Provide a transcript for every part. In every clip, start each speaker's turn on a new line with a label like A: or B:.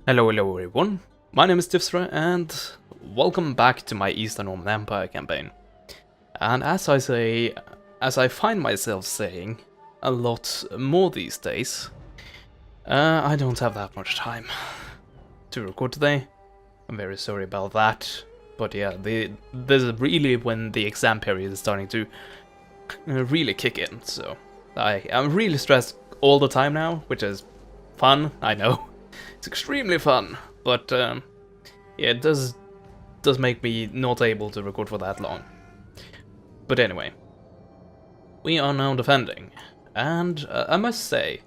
A: Hello everyone, my name is Tifsra and welcome back to my Eastern Roman Empire campaign. And as I find myself saying a lot more these days, I don't have that much time to record today. I'm very sorry about that, but yeah, this is really when the exam period is starting to really kick in, so I'm really stressed all the time now, which is fun, I know. It's extremely fun, but yeah, it does make me not able to record for that long. But anyway, we are now defending, and I must say,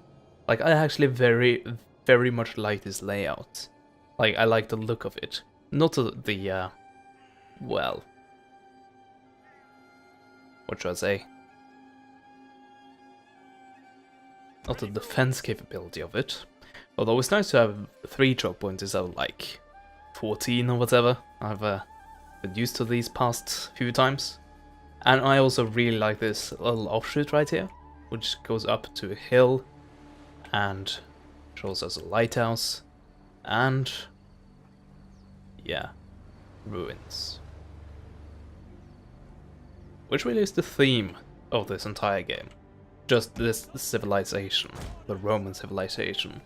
A: like, I actually very much like this layout. Like, I like the look of it, not the well, what should I say? Not the defense capability of it. Although it's nice to have 3 choke points instead of like 14 or whatever. I've been used to these past few times. And I also really like this little offshoot right here, which goes up to a hill and shows us a lighthouse and yeah, ruins. Which really is the theme of this entire game. Just this civilization, the Roman civilization.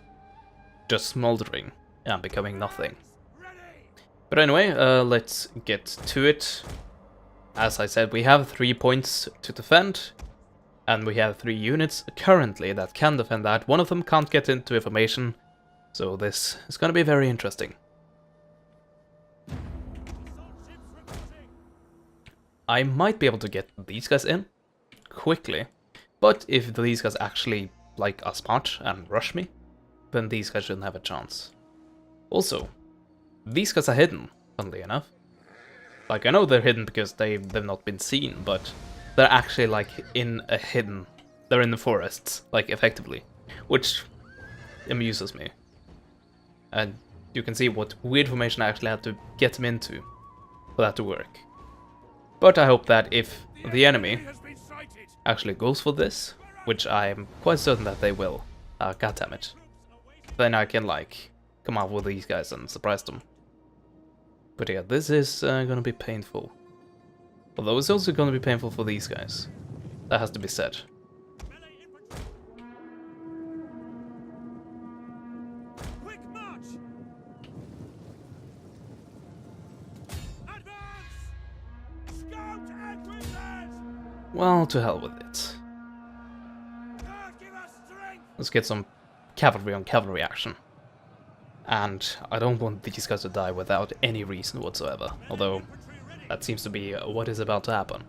A: Just smoldering and becoming nothing. But anyway, let's get to it. As I said, we have 3 points to defend, and we have 3 units currently that can defend that. One of them can't get into information, so this is gonna be very interesting. I might be able to get these guys in quickly, but if these guys actually like are smart and rush me, then these guys shouldn't have a chance. Also, these guys are hidden, funnily enough. Like, I know they're hidden because they've not been seen, but they're actually like in a hidden... They're in the forests, like, effectively. Which amuses me. And you can see what weird formation I actually had to get them into for that to work. But I hope that if the enemy actually goes for this, which I'm quite certain that they will, goddammit, then I can, like, come out with these guys and surprise them. But yeah, this is gonna be painful. Although it's also gonna be painful for these guys. That has to be said.
B: Quick march! Advance! Scout and grenade!
A: Well, to hell with it.
B: Give us strength!
A: Let's get some cavalry on cavalry action. And I don't want these guys to die without any reason whatsoever, although that seems to be what is about to happen.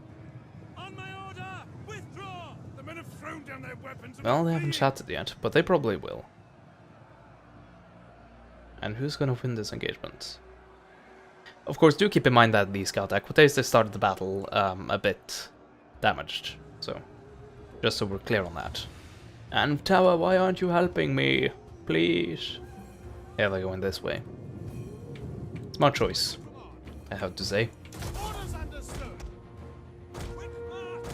B: On my order! Withdraw! The men have thrown down their weapons.
A: Well, they haven't chatted yet, but they probably will. And who's gonna win this engagement? Of course, do keep in mind that these scout equites, they started the battle a bit damaged, so just so we're clear on that. And Tower, why aren't you helping me? Please. Yeah, they're going this way. Smart choice, I have to say.
B: Orders understood! Quick march!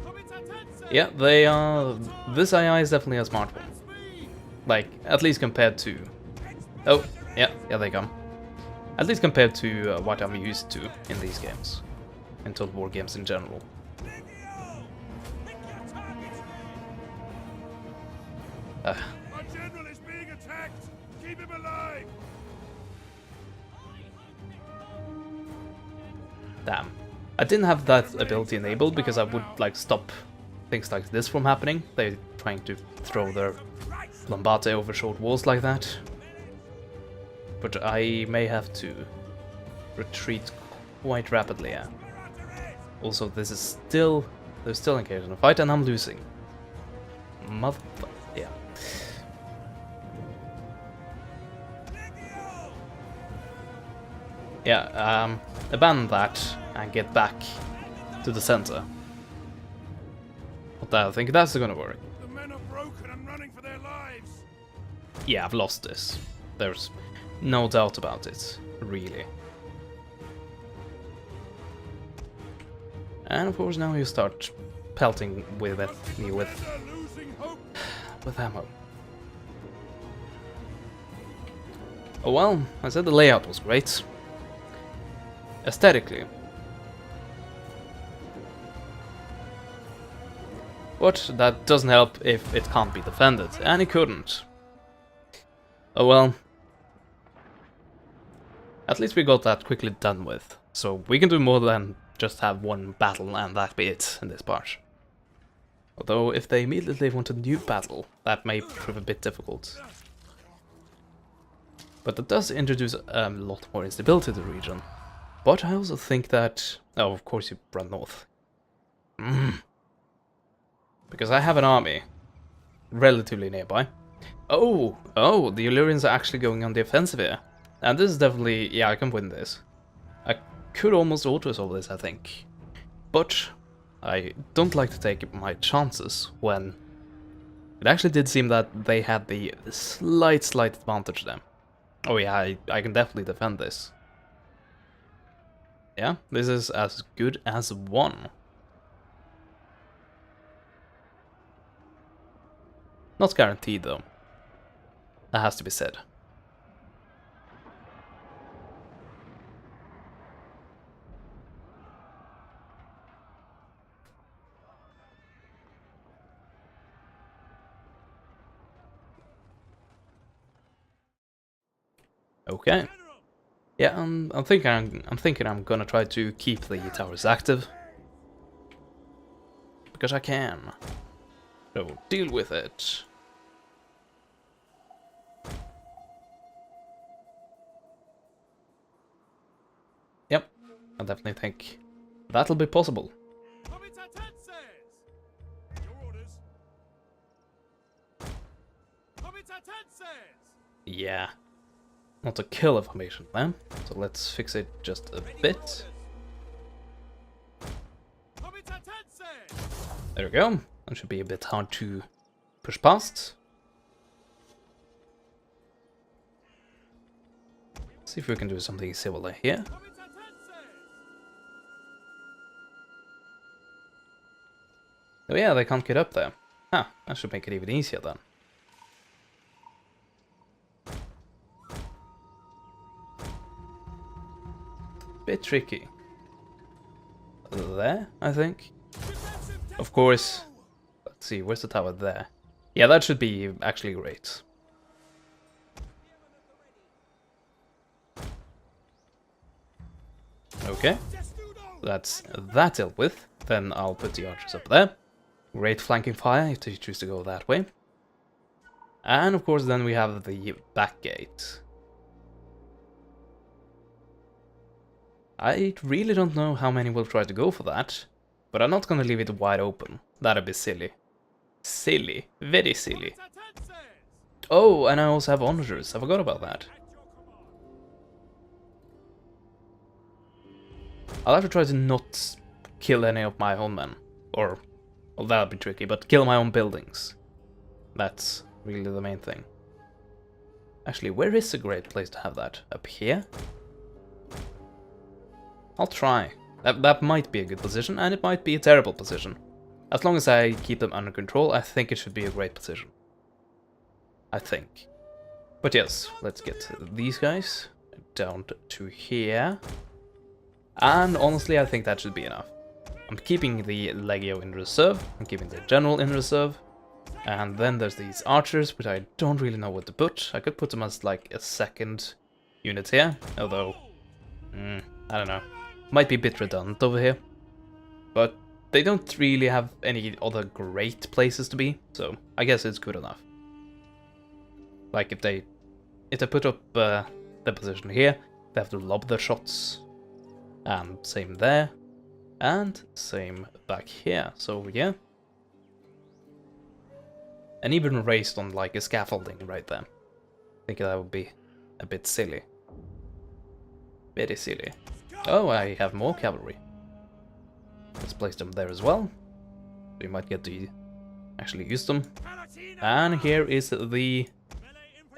B: Comitatense!
A: Yeah, they are... This AI is definitely a smart one. Like, at least compared to... Oh, yeah, they come. At least compared to what I'm used to in these games. In Total War games in general.
B: Our general is being attacked! Keep him alive!
A: Damn. I didn't have that ability enabled because I would, like, stop things like this from happening. They're trying to throw their Lombardy over short walls like that. But I may have to retreat quite rapidly, yeah. Also, this is still... They're still engaged in a fight and I'm losing. Mother... yeah. Yeah, abandon that and get back to the center. But I think that's gonna work.
B: The men are broken and running for their lives!
A: Yeah, I've lost this. There's no doubt about it, really. And of course now you start pelting with me with ammo. Oh well, I said the layout was great. Aesthetically. But that doesn't help if it can't be defended, and it couldn't. Oh well. At least we got that quickly done with, so we can do more than just have one battle and that be it in this part. Although if they immediately want a new battle, that may prove a bit difficult. But that does introduce a lot more instability to the region. But I also think that... oh, of course you run north. Because I have an army relatively nearby. Oh, the Illyrians are actually going on the offensive here. And this is definitely... yeah, I can win this. I could almost auto-resolve this, I think. But I don't like to take my chances when... it actually did seem that they had the slight advantage then. Oh yeah, I can definitely defend this. Yeah, this is as good as one. Not guaranteed though. That has to be said. Okay. Yeah, I'm thinking I'm gonna try to keep the towers active. Because I can. So deal with it. Yep, I definitely think that'll be possible. Yeah. Not a killer formation then, so let's fix it just a bit. There we go. That should be a bit hard to push past. See if we can do something similar here. Oh yeah, they can't get up there. Huh, that should make it even easier then. Bit tricky. There, I think. Of course. Let's see, where's the tower there? Yeah, that should be actually great. Okay. That's that dealt with. Then I'll put the archers up there. Great flanking fire if you choose to go that way. And of course then we have the back gate. I really don't know how many will try to go for that, but I'm not gonna leave it wide open. That'd be silly. Silly. Very silly. Oh, and I also have onagers. I forgot about that. I'll have to try to not kill any of my own men. Or, well, that'll be tricky, but kill my own buildings. That's really the main thing. Actually, where is a great place to have that? Up here? I'll try. That might be a good position, and it might be a terrible position. As long as I keep them under control, I think it should be a great position. I think. But yes, let's get these guys down to here. And honestly, I think that should be enough. I'm keeping the Legio in reserve, I'm keeping the General in reserve. And then there's these archers, which I don't really know what to put. I could put them as like a second unit here, although... I don't know. Might be a bit redundant over here. But they don't really have any other great places to be, so I guess it's good enough. Like if they put up the position here, they have to lob their shots. And same there. And same back here, so yeah. And even raised on like a scaffolding right there. I think that would be a bit silly. Very silly. Oh, I have more cavalry. Let's place them there as well. We might get to actually use them. And here is the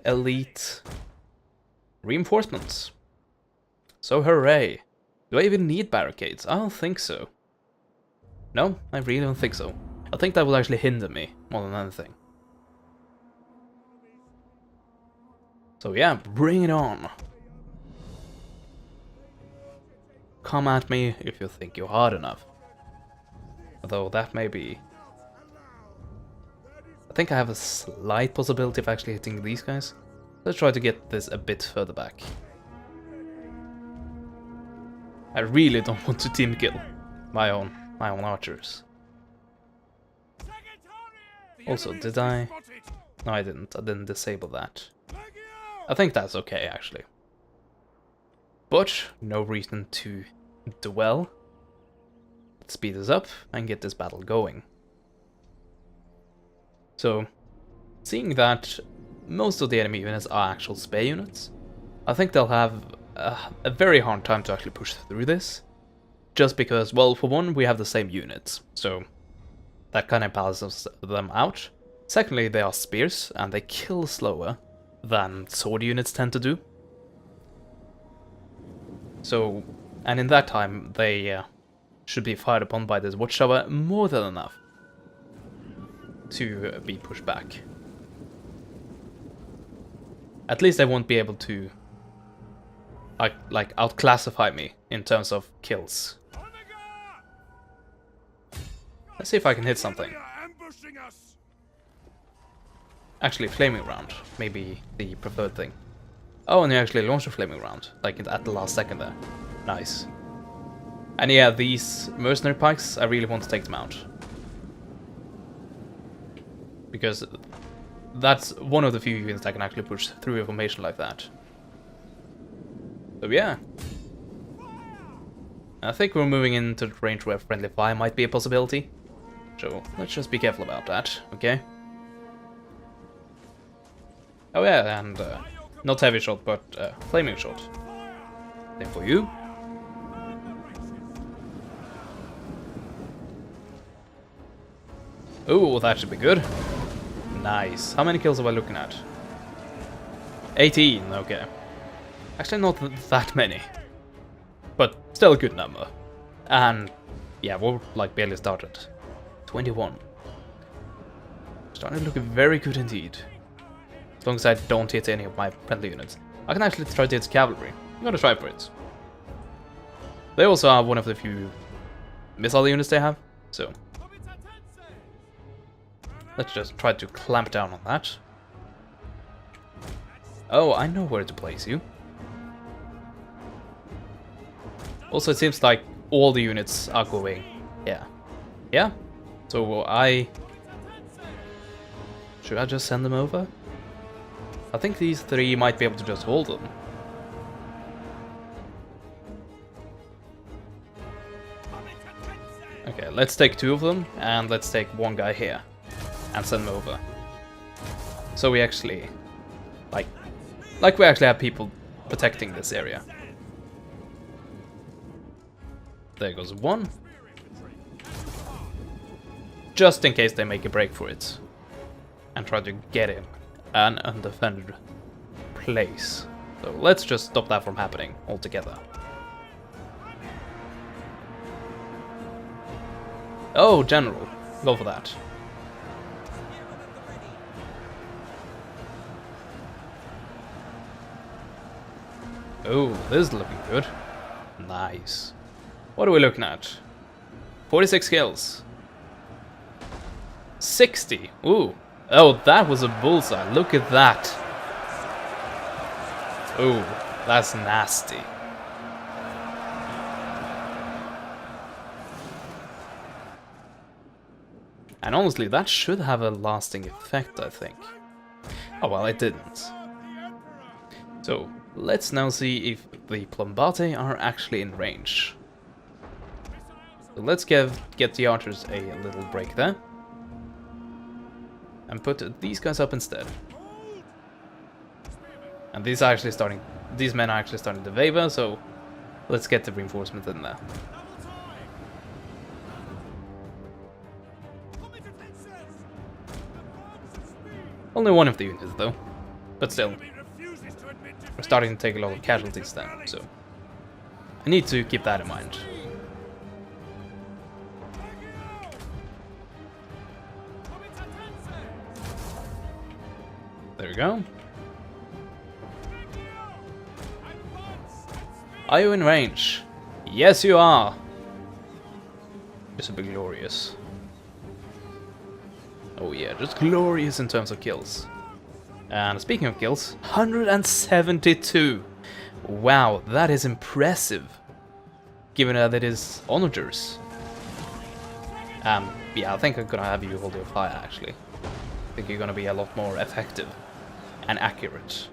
A: elite reinforcements. So hooray. Do I even need barricades? I don't think so. No, I really don't think so. I think that will actually hinder me more than anything. So yeah, bring it on. Come at me if you think you're hard enough. Although that may be... I think I have a slight possibility of actually hitting these guys. Let's try to get this a bit further back. I really don't want to team kill my own archers. Also, did I? No, I didn't. I didn't disable that. I think that's okay, actually. But no reason to dwell. Let's speed this up and get this battle going. So, seeing that most of the enemy units are actual spear units, I think they'll have a very hard time to actually push through this. Just because, well, for one, we have the same units, so that kind of balances them out. Secondly, they are spears, and they kill slower than sword units tend to do. So, and in that time, they should be fired upon by this watchtower more than enough to be pushed back. At least they won't be able to like outclassify me in terms of kills. Let's see if I can hit something. Actually, flaming round, maybe the preferred thing. Oh, and you actually launched a flaming round, like at the last second there. Nice. And yeah, these mercenary pikes, I really want to take them out. Because that's one of the few units that can actually push through a formation like that. So yeah. I think we're moving into the range where friendly fire might be a possibility. So let's just be careful about that, okay? Oh yeah, and not heavy shot, but flaming shot. Same for you. Oh, that should be good. Nice. How many kills are we looking at? 18, okay. Actually not that many. But still a good number. And yeah, we're like barely started. 21. Starting to look very good indeed. As long as I don't hit any of my friendly units. I can actually try to hit cavalry. I'm gonna try for it. They also are one of the few missile units they have, so let's just try to clamp down on that. Oh, I know where to place you. Also, it seems like all the units are going. Yeah. Yeah? So should I just send them over? I think these three might be able to just hold them. Okay, let's take two of them, and let's take one guy here. And send them over. So we actually... Like we actually have people protecting this area. There goes one. Just in case they make a break for it. And try to get in an undefended place. So let's just stop that from happening altogether. Oh, general. Go for that. Oh, this is looking good. Nice. What are we looking at? 46 kills. 60. Ooh. Oh, that was a bullseye. Look at that. Ooh, that's nasty. And honestly, that should have a lasting effect, I think. Oh well, it didn't. So, let's now see if the Plombate are actually in range. So let's give the archers a little break there. And put these guys up instead. And these men are actually starting to waver, so let's get the reinforcement in there. Only one of the units though, but still. We're starting to take a lot of casualties then, so I need to keep that in mind. There we go. Are you in range? Yes, you are. This will be glorious. Oh yeah, just glorious in terms of kills. And speaking of kills, 172. Wow, that is impressive. Given that it is onagers. Yeah, I think I'm gonna have you hold your fire actually. I think you're gonna be a lot more effective and accurate.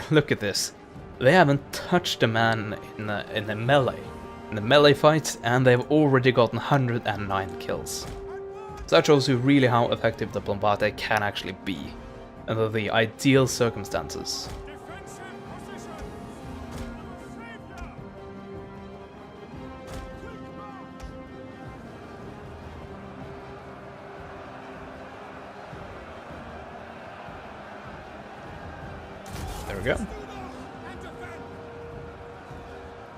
A: Look at this. They haven't touched a man in the melee fight, and they've already gotten 109 kills. So that shows you really how effective the Bombate can actually be under the ideal circumstances. There we go.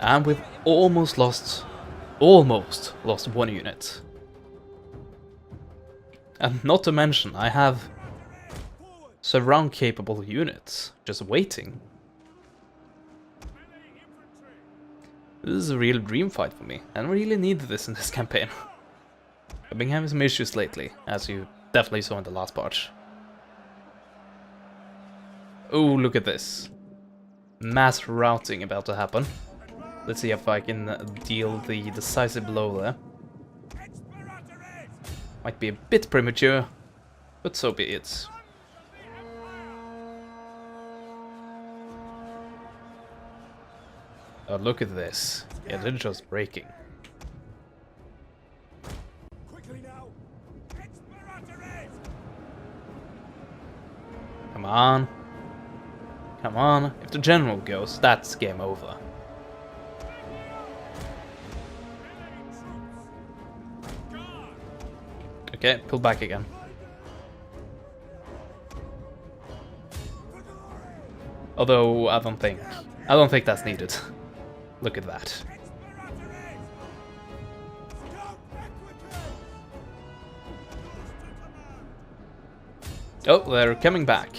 A: And we've almost lost one unit. And not to mention, I have surround capable units just waiting. This is a real dream fight for me, and I really needed this in this campaign. I've been having some issues lately, as you definitely saw in the last part. Oh, look at this. Mass routing about to happen. Let's see if I can deal the decisive blow there. Might be a bit premature, but so be it. Oh, look at this. Yeah, they're just breaking. Come on. Come on. If the general goes, that's game over. Okay, pull back again. Although I don't think that's needed. Look at that. Oh, they're coming back.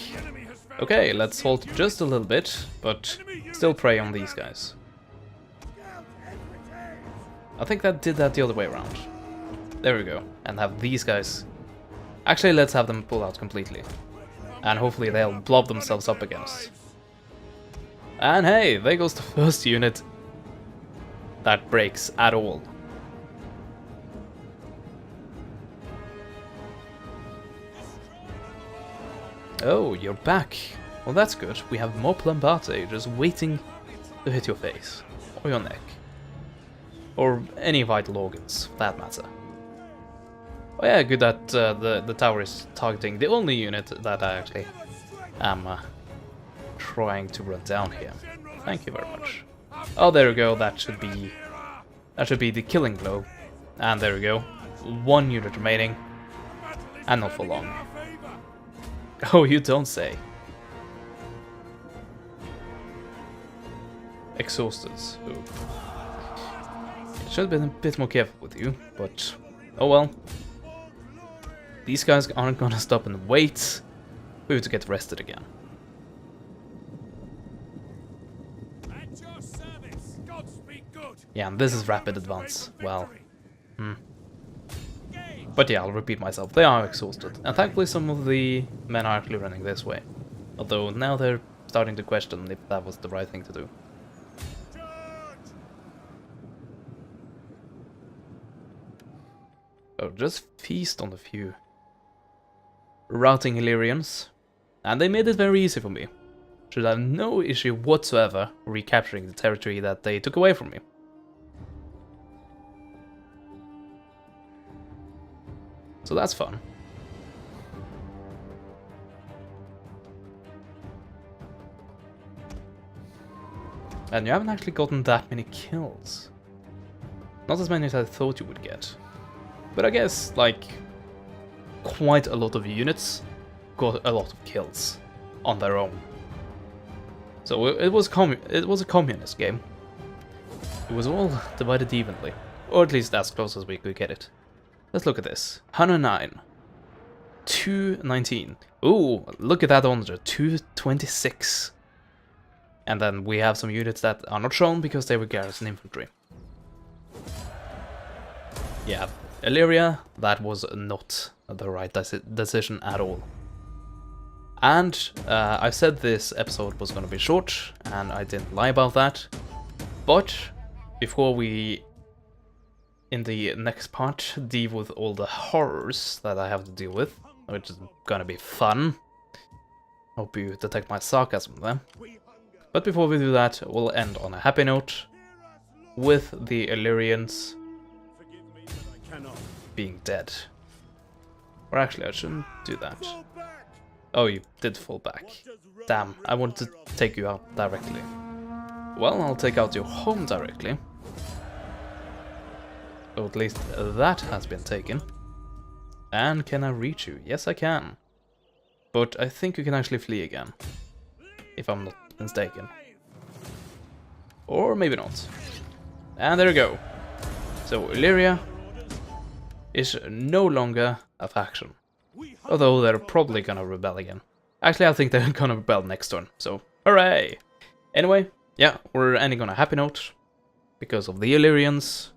A: Okay, let's hold just a little bit, but still prey on these guys. I think that did that the other way around. There we go. And have these guys... Actually, let's have them pull out completely. And hopefully they'll blob themselves up against. And hey, there goes the first unit that breaks at all. Oh, you're back. Well, that's good. We have more Plumbate just waiting to hit your face. Or your neck. Or any vital organs, for that matter. Oh yeah, good that the tower is targeting the only unit that I actually am trying to run down here. Thank you very much. Oh, there we go. That should be the killing blow. And there we go. One unit remaining, and not for long. Oh, you don't say. Exhausted. Ooh. Should have been a bit more careful with you, but oh well. These guys aren't gonna stop and wait for you to get rested again. Yeah, and this is rapid advance. Well, But yeah, I'll repeat myself. They are exhausted, and thankfully some of the men are actually running this way. Although now they're starting to question if that was the right thing to do. Oh, just feast on the few routing Illyrians, and they made it very easy for me. Should have no issue whatsoever recapturing the territory that they took away from me. So that's fun. And you haven't actually gotten that many kills. Not as many as I thought you would get. But I guess, like, quite a lot of units got a lot of kills on their own. So it was a communist game. It was all divided evenly, or at least as close as we could get it. Let's look at this. 109. 219. Ooh, look at that honor. 226. And then we have some units that are not shown because they were garrison infantry. Yeah, Illyria, that was not the right decision at all. And I said this episode was going to be short, and I didn't lie about that. But before we, in the next part, deal with all the horrors that I have to deal with, which is going to be fun. Hope you detect my sarcasm there. But before we do that, we'll end on a happy note with the Illyrians being dead. Or actually, I shouldn't do that. Oh, you did fall back. Damn, I wanted to take you out directly. Well, I'll take out your home directly. So at least that has been taken. And can I reach you? Yes, I can. But I think you can actually flee again. If I'm not mistaken. Or maybe not. And there we go. So Illyria is no longer a faction. Although they're probably gonna rebel again. Actually, I think they're gonna rebel next turn, so hooray! Anyway, yeah, we're ending on a happy note. Because of the Illyrians.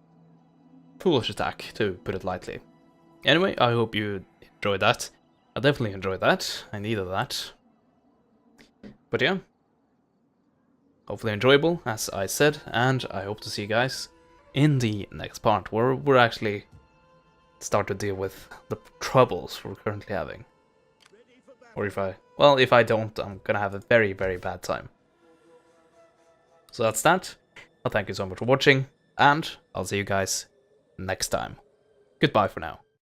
A: Foolish attack, to put it lightly. Anyway, I hope you enjoyed that. I definitely enjoyed that. I needed that. But yeah. Hopefully enjoyable, as I said, and I hope to see you guys in the next part, where we're actually start to deal with the troubles we're currently having. Or if I don't, I'm gonna have a very, very bad time. So that's that. Well, thank you so much for watching, and I'll see you guys next time. Goodbye for now.